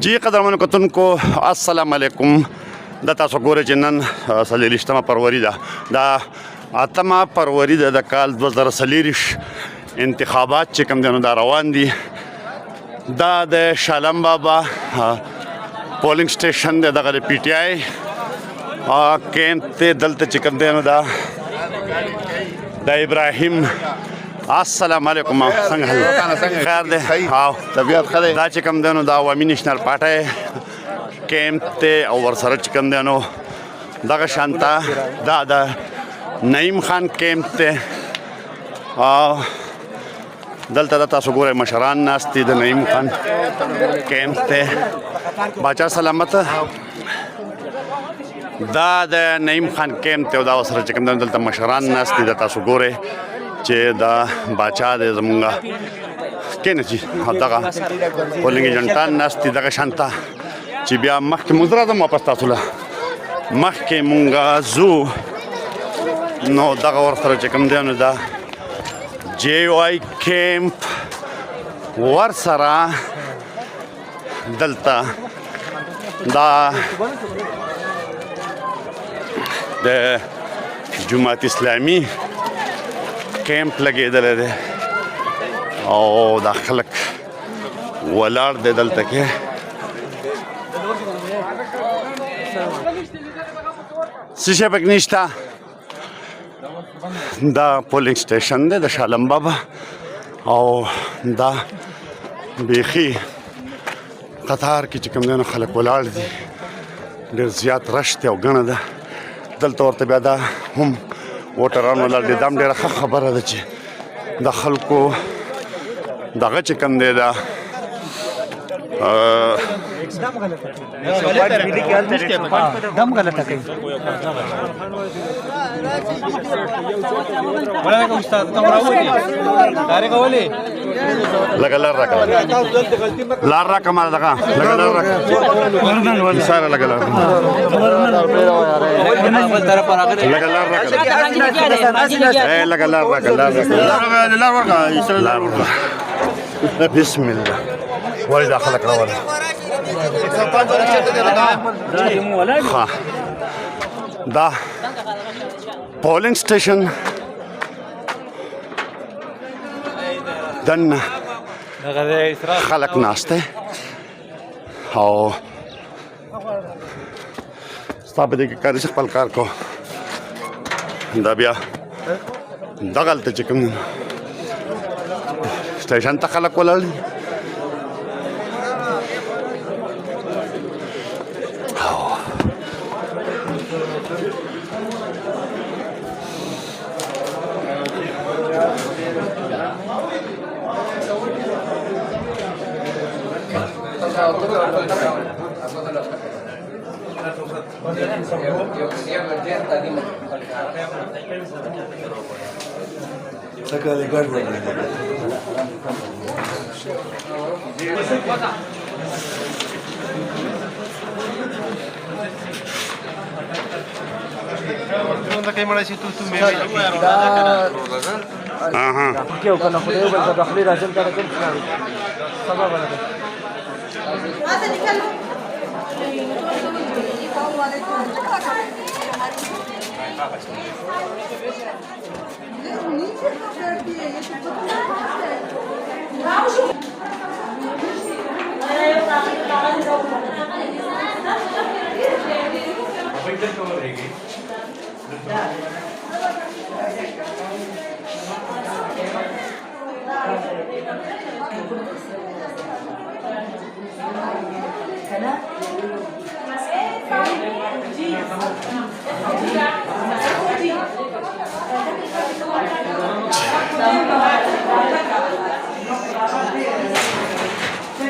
जी قدرمنو کتونکو السلام علیکم د تاسو ګورئ چې نن 23 فروری ده د 8 فروری د کال 2023 انتخابات چې کوم دنو دا روان دي دا د شالم بابا پولینګ سټیشن دغه پی ټی آی کیمپ ته دلته چې کوم دنو دا د ابراهیم السلام علیکم څنګه خیر دی او طبیعت ښه دی دا چې کوم دی نو د عوامي نیشنل پارټۍ کیمپ دی او ورسره چې کوم دی نو دغه شانته دا د نعیم خان کیمپ دی او دلته د تاسو ګورئ مشران ناست دي د نعیم خان کیمپ دی باچا سلامت دا د نعیم خان کیمپ دی او دا ورسره چې کوم دی دلته مشران ناست دي د تاسو ګورئ چې دا باچا د زمونږه کینه چې دغه پولینګ ایجنټان ناست دي دغه شانته چې بیا مخکې موږ راځم واپس تاسو له مخکې مونږه ځو نو دغه ورسره چې کوم دی نو دا جی واي کیمپ ورسره دلته دا د جماعت اسلامي کیمپ لګېدلی دی او دا خلک ولاړ دی دلته کې څه شی پکې نشته دا پولینګ سټیشن دی د شالم بابا او دا بیخي قطار کې چې کوم دی نو خلک ولاړ دي ډېر زیات رش دی او ګڼه ده دلته ورته بیا دا هم ووټرانو لا د دام ډېره ښه خبره ده چې د خلکو دغه چې کوم دی دا دم غلطه کوي ولا استاد ته راوځي تاریخ ولې لګا لار راکړه لار راکړه ما دغه لګا لار راکړه ساره لګا لار لګا لار راکړه لګا لار راکړه لار راکړه بسم الله ولې داخله کړه دا پولینګ سټیشن دنه خلک ناشته او ستا په دې کې کاري خپل کار کو دا بیا دغلته چې کوم سټیشن ته خلک ولاړ دي کیو کنه خو یو بل ته داخلي راځم تا کوم سبا باندې Kana?